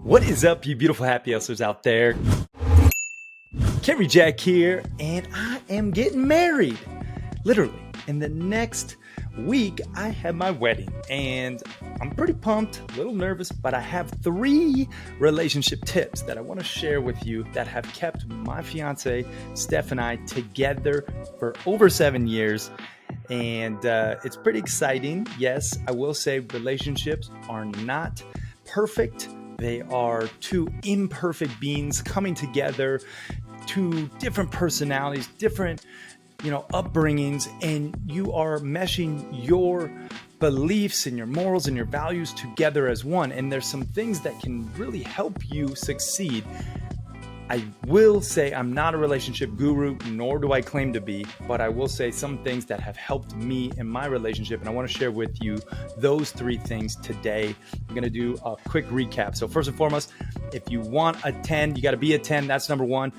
What is up, you beautiful happy hustlers out there? Cary Jack here, and I am getting married. Literally, in the next week, I have my wedding, and I'm pretty pumped, a little nervous, but I have 3 relationship tips that I want to share with you that have kept my fiance, Steph, and I together for over 7 years. And it's pretty exciting. Yes, I will say relationships are not perfect. They are 2 imperfect beings coming together, 2 different personalities, different, upbringings, and you are meshing your beliefs and your morals and your values together as one. And there's some things that can really help you succeed. I will say I'm not a relationship guru, nor do I claim to be, but I will say some things that have helped me in my relationship, and I want to share with you those 3 things today. I'm going to do a quick recap. So first and foremost, if you want a 10, you got to be a 10. That's number 1.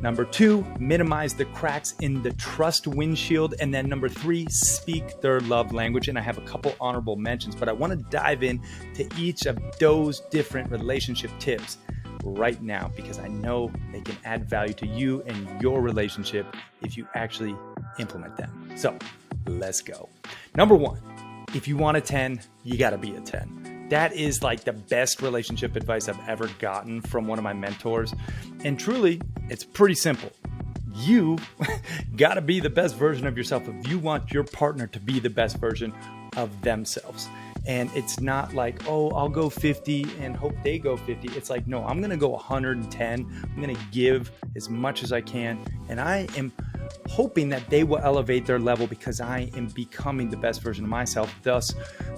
Number 2, minimize the cracks in the trust windshield. And then number 3, speak their love language. And I have a couple honorable mentions, but I want to dive in to each of those different relationship tips right now, because I know they can add value to you and your relationship if you actually implement them. So let's go. Number 1, if you want a 10, you got to be a 10. That is like the best relationship advice I've ever gotten from one of my mentors. And truly, it's pretty simple. You got to be the best version of yourself if you want your partner to be the best version of themselves. And it's not like, oh, I'll go 50 and hope they go 50. It's like, no, I'm going to go 110. I'm going to give as much as I can. And I am hoping that they will elevate their level because I am becoming the best version of myself, thus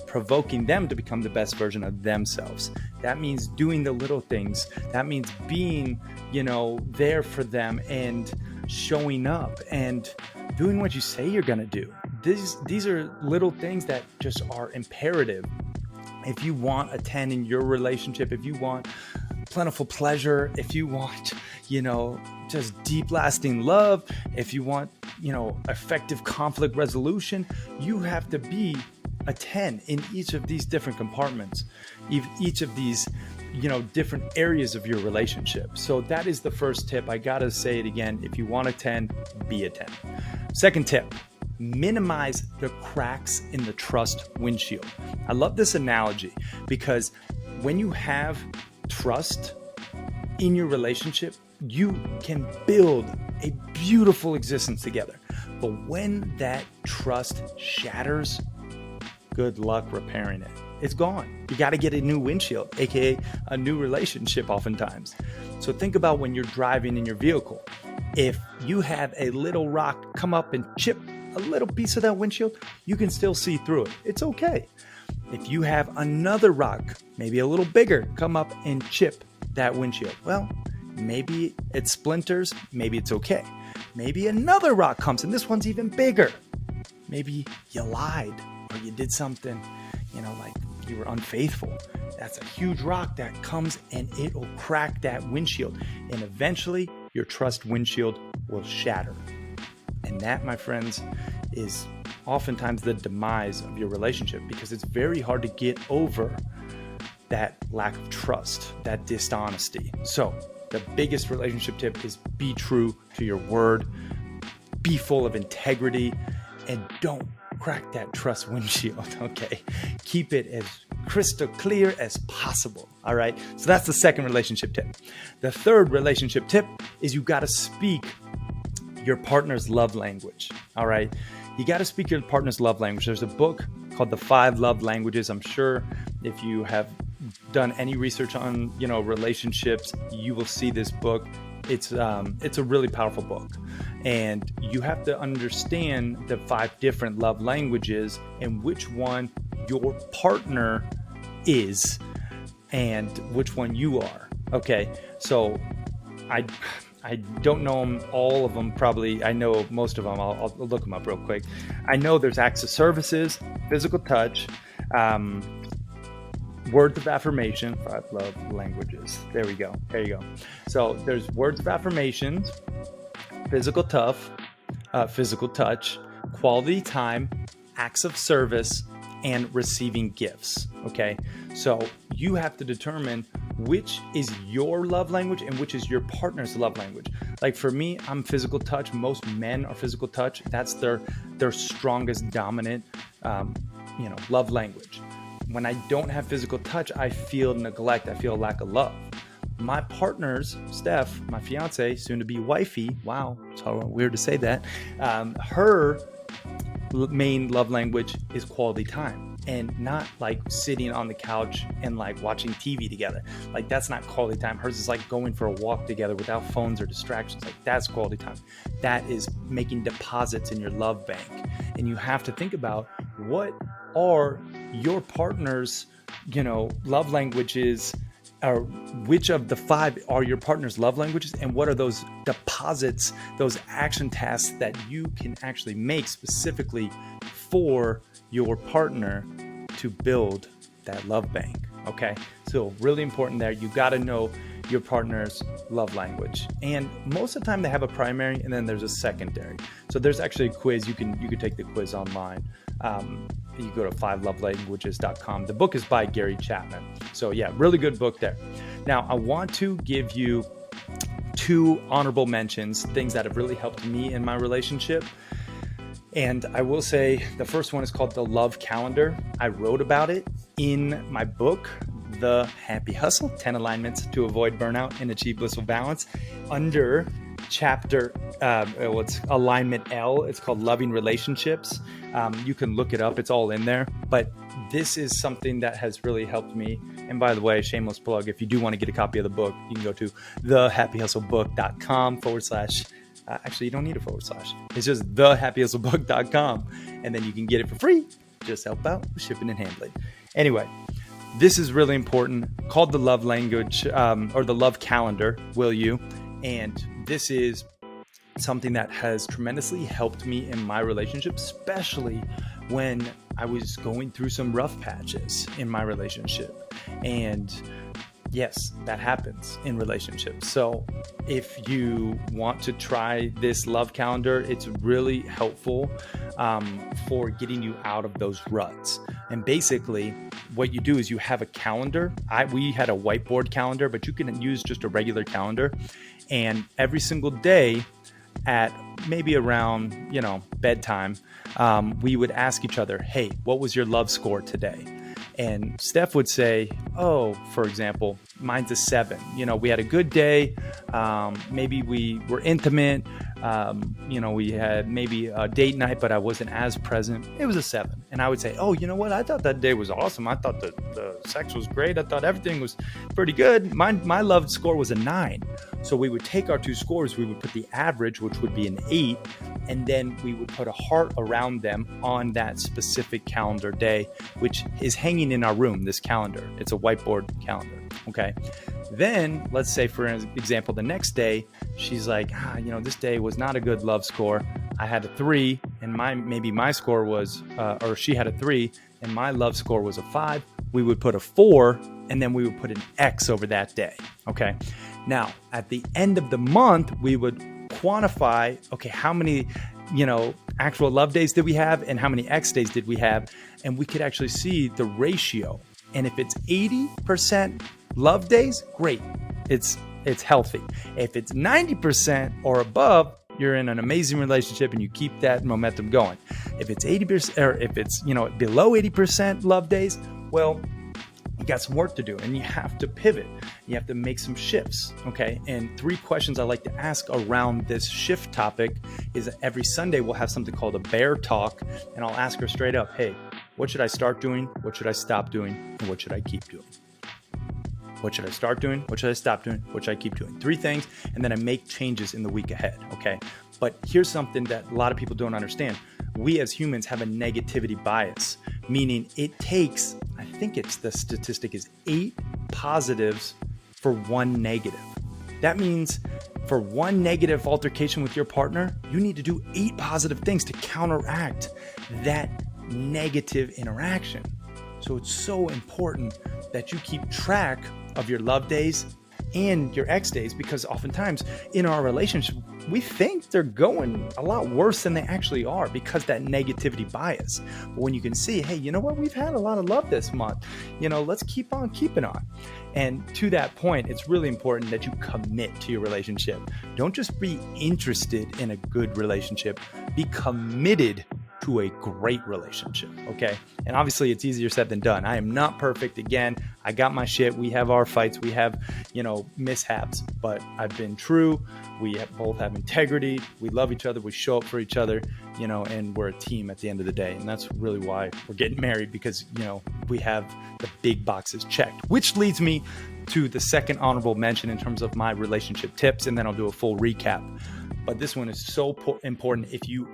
provoking them to become the best version of themselves. That means doing the little things. That means being, there for them and showing up and doing what you say you're going to do. These are little things that just are imperative. If you want a 10 in your relationship, if you want plentiful pleasure, if you want, just deep lasting love, if you want, effective conflict resolution, you have to be a 10 in each of these different compartments, each of these, different areas of your relationship. So that is the first tip. I got to say it again. If you want a 10, be a 10. Second tip, minimize the cracks in the trust windshield. I love this analogy because when you have trust in your relationship, you can build a beautiful existence together. But when that trust shatters, good luck repairing it. It's gone. You got to get a new windshield, aka a new relationship oftentimes. So think about when you're driving in your vehicle. If you have a little rock come up and chip a little piece of that windshield, you can still see through it. It's okay. If you have another rock, maybe a little bigger, come up and chip that windshield, well, maybe it splinters, maybe it's okay. Maybe another rock comes and this one's even bigger. Maybe you lied or you did something, like you were unfaithful. That's a huge rock that comes and it'll crack that windshield. And eventually your trust windshield will shatter. And that, my friends, is oftentimes the demise of your relationship because it's very hard to get over that lack of trust, that dishonesty. So the biggest relationship tip is be true to your word, be full of integrity, and don't crack that trust windshield, okay? Keep it as crystal clear as possible, all right? So that's the second relationship tip. The third relationship tip is you got to speak your partner's love language, all right? You got to speak your partner's love language. There's a book called The 5 Love Languages. I'm sure if you have done any research on, relationships, you will see this book. It's a really powerful book. And you have to understand the 5 different love languages and which one your partner is and which one you are. Okay, so I don't know them, all of them probably. I know most of them. I'll look them up real quick. I know there's acts of services, physical touch, words of affirmation, 5 love languages. There we go. There you go. So there's words of affirmations, physical touch, quality time, acts of service, and receiving gifts. Okay. So you have to determine which is your love language and which is your partner's love language. Like for me, I'm physical touch. Most men are physical touch. That's their strongest dominant, love language. When I don't have physical touch, I feel neglect. I feel a lack of love. My partner's, Steph, my fiance, soon to be wifey. Wow, it's weird to say that. Her main love language is quality time, and not like sitting on the couch and like watching TV together. Like that's not quality time. Hers is like going for a walk together without phones or distractions. Like that's quality time. That is making deposits in your love bank. And you have to think about what are your partner's, love languages, or which of the 5 are your partner's love languages, and what are those deposits, those action tasks that you can actually make specifically for your partner to build that love bank. Okay, so really important there. You got to know your partner's love language, and most of the time they have a primary and then there's a secondary. So there's actually a quiz. You can take the quiz online. You go to 5lovelanguages.com. The book is by Gary Chapman. So yeah, really good book there. Now I want to give you 2 honorable mentions, things that have really helped me in my relationship. And I will say the first one is called the Love Calendar. I wrote about it in my book, The Happy Hustle, 10 Alignments to Avoid Burnout and Achieve Blissful Balance, under chapter, it's alignment L. It's called Loving Relationships. You can look it up. It's all in there. But this is something that has really helped me. And by the way, shameless plug, if you do want to get a copy of the book, you can go to thehappyhustlebook.com / actually, you don't need a / It's just thehappyhustlebook.com. And then you can get it for free. Just help out with shipping and handling. Anyway, this is really important, called the love language, or the love calendar, will you? And this is something that has tremendously helped me in my relationship, especially when I was going through some rough patches in my relationship. And yes, that happens in relationships. So if you want to try this love calendar, it's really helpful for getting you out of those ruts. And basically what you do is you have a calendar. We had a whiteboard calendar, but you can use just a regular calendar. And every single day at maybe around, bedtime, we would ask each other, hey, what was your love score today? And Steph would say, for example, mine's a 7. We had a good day. Maybe we were intimate. We had maybe a date night, but I wasn't as present. It was a 7. And I would say, you know what? I thought that day was awesome. I thought the sex was great. I thought everything was pretty good. My love score was a 9. So we would take our 2 scores. We would put the average, which would be an 8. And then we would put a heart around them on that specific calendar day, which is hanging in our room, this calendar. It's a whiteboard calendar. Okay. Then let's say, for example, the next day, she's like, this day was not a good love score. I had a 3 and my score was, or she had a 3 and my love score was a 5. We would put a 4 and then we would put an X over that day. Okay. Now at the end of the month, we would quantify, how many, actual love days did we have and how many X days did we have? And we could actually see the ratio. And if it's 80% love days, great. It's healthy. If it's 90% or above, you're in an amazing relationship and you keep that momentum going. If it's 80%, or if it's, below 80% love days, well, you got some work to do and you have to pivot. You have to make some shifts. Okay. And 3 questions I like to ask around this shift topic is that every Sunday we'll have something called a bear talk. And I'll ask her straight up, hey, what should I start doing? What should I stop doing? And what should I keep doing? What should I start doing? What should I stop doing? What should I keep doing? 3 things. And then I make changes in the week ahead. Okay. But here's something that a lot of people don't understand. We as humans have a negativity bias, meaning it takes, I think the statistic is 8 positives for 1 negative. That means for 1 negative altercation with your partner, you need to do 8 positive things to counteract that negative interaction. So it's so important that you keep track of your love days and your X days, because oftentimes in our relationship, we think they're going a lot worse than they actually are because that negativity bias. But when you can see, hey, you know what? We've had a lot of love this month. Let's keep on keeping on. And to that point, it's really important that you commit to your relationship. Don't just be interested in a good relationship. Be committed to a great relationship, okay? And obviously it's easier said than done. I am not perfect. Again, I got my shit. We have our fights. We have, mishaps, but I've been true. Both have integrity. We love each other. We show up for each other, and we're a team at the end of the day. And that's really why we're getting married, because, we have the big boxes checked, which leads me to the second honorable mention in terms of my relationship tips. And then I'll do a full recap. But this one is so important. If you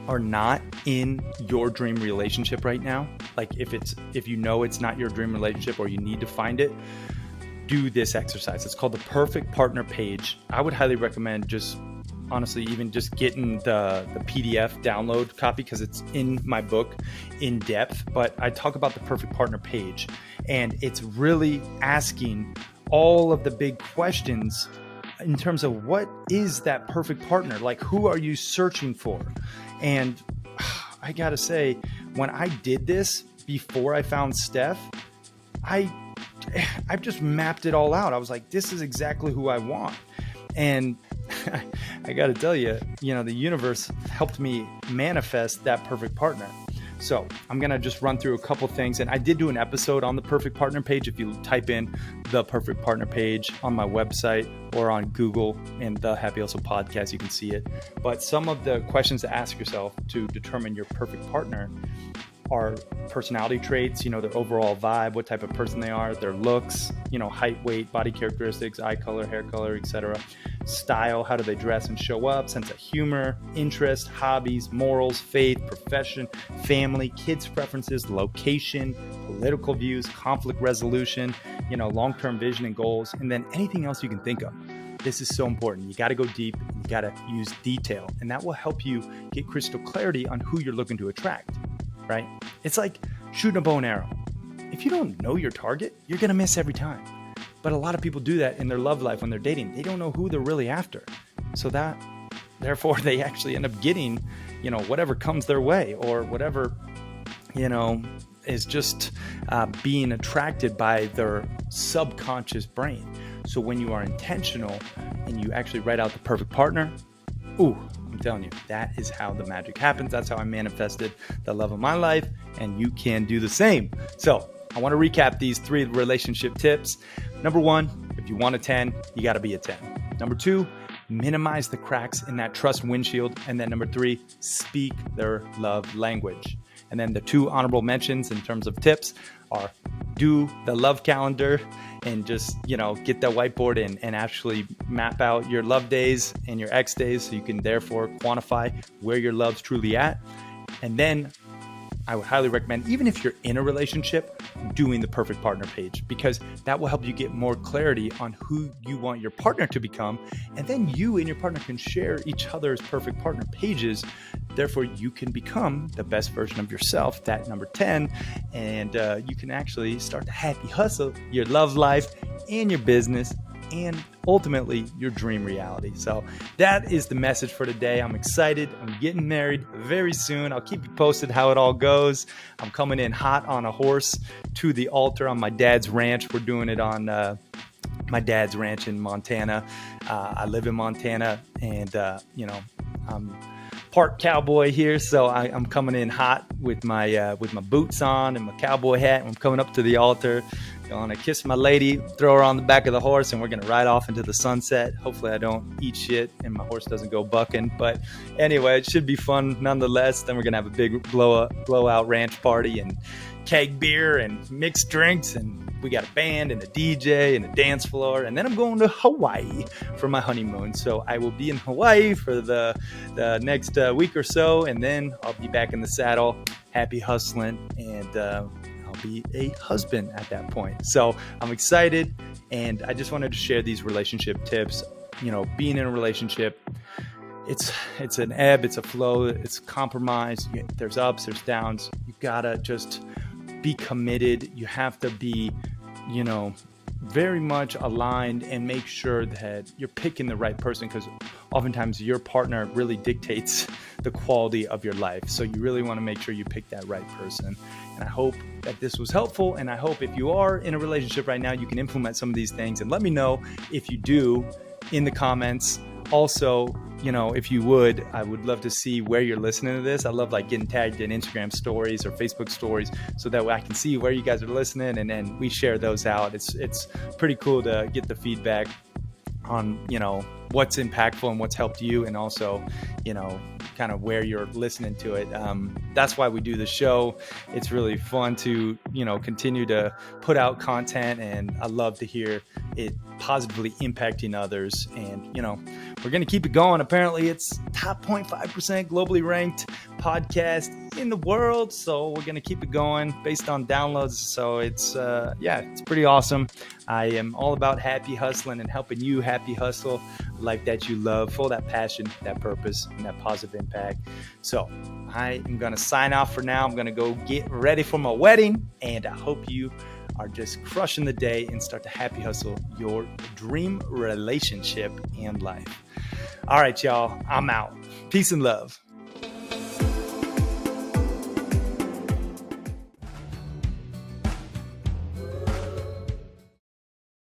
are not in your dream relationship right now, like if it's not your dream relationship or you need to find it, do this exercise. It's called the Perfect Partner Page. I would highly recommend even just getting the PDF download copy, because it's in my book in depth. But I talk about the Perfect Partner Page, and it's really asking all of the big questions in terms of what is that perfect partner? Like, who are you searching for? And I gotta say, when I did this before I found Steph, I've just mapped it all out. I was like, this is exactly who I want. And I gotta tell you, the universe helped me manifest that perfect partner. So I'm going to just run through a couple things. And I did do an episode on the Perfect Partner Page. If you type in the Perfect Partner Page on my website or on Google and the Happy Hustle podcast, you can see it. But some of the questions to ask yourself to determine your perfect partner are personality traits, their overall vibe, what type of person they are, their looks, height, weight, body characteristics, eye color, hair color, etc. Style, how do they dress and show up, sense of humor, interest, hobbies, morals, faith, profession, family, kids' preferences, location, political views, conflict resolution, long-term vision and goals, and then anything else you can think of. This is so important. You got to go deep. You got to use detail, and that will help you get crystal clarity on who you're looking to attract. Right? It's like shooting a bow and arrow. If you don't know your target, you're going to miss every time. But a lot of people do that in their love life when they're dating. They don't know who they're really after. So therefore, they actually end up getting, whatever comes their way, or whatever, is just being attracted by their subconscious brain. So when you are intentional and you actually write out the perfect partner, I'm telling you, that is how the magic happens. That's how I manifested the love of my life, and you can do the same. So I want to recap these 3 relationship tips. Number 1, if you want a 10, you got to be a 10. Number 2, minimize the cracks in that trust windshield. And then number 3, speak their love language. And then the 2 honorable mentions in terms of tips are do the love calendar and just, get that whiteboard and actually map out your love days and your ex days, so you can therefore quantify where your love's truly at. And then I would highly recommend, even if you're in a relationship, doing the Perfect Partner Page, because that will help you get more clarity on who you want your partner to become. And then you and your partner can share each other's perfect partner pages. Therefore, you can become the best version of yourself, that number 10. And you can actually start to happy hustle your love life and your business, and ultimately your dream reality. So that is the message for today. I'm excited. I'm getting married very soon. I'll keep you posted how it all goes. I'm coming in hot on a horse to the altar on my dad's ranch. We're doing it on my dad's ranch in Montana. I live in Montana, and I'm part cowboy here, so I'm coming in hot with my boots on and my cowboy hat. I'm coming up to the altar, gonna kiss my lady, throw her on the back of the horse, and we're gonna ride off into the sunset. Hopefully I don't eat shit and my horse doesn't go bucking, but anyway, it should be fun nonetheless. Then we're gonna have a big blowout ranch party and keg beer and mixed drinks, and we got a band and a DJ and a dance floor. And then I'm going to Hawaii for my honeymoon. So I will be in Hawaii for the next week or so, and then I'll be back in the saddle, happy hustling, and I'll be a husband at that point. So I'm excited, and I just wanted to share these relationship tips. Being in a relationship, it's an ebb, it's a flow, it's compromise. There's ups, there's downs. You gotta just be committed. You have to be, very much aligned and make sure that you're picking the right person, because oftentimes your partner really dictates the quality of your life. So you really want to make sure you pick that right person. And I hope that this was helpful. And I hope if you are in a relationship right now, you can implement some of these things, and let me know if you do in the comments. Also, if you would, I would love to see where you're listening to this. I love getting tagged in Instagram stories or Facebook stories, so that way I can see where you guys are listening, and then we share those out. It's pretty cool to get the feedback on, what's impactful and what's helped you, and also, kind of where you're listening to it. That's why we do the show. It's really fun to, continue to put out content, and I love to hear it positively impacting others. And, we're going to keep it going. Apparently it's top 0.5% globally ranked podcast in the world. So we're going to keep it going based on downloads. So it's pretty awesome. I am all about happy hustling and helping you happy hustle life that you love, full of that passion, that purpose, and that positive impact. So I am going to sign off for now. I'm going to go get ready for my wedding, and I hope you are just crushing the day and start to happy hustle your dream relationship and life. All right, y'all, I'm out. Peace and love.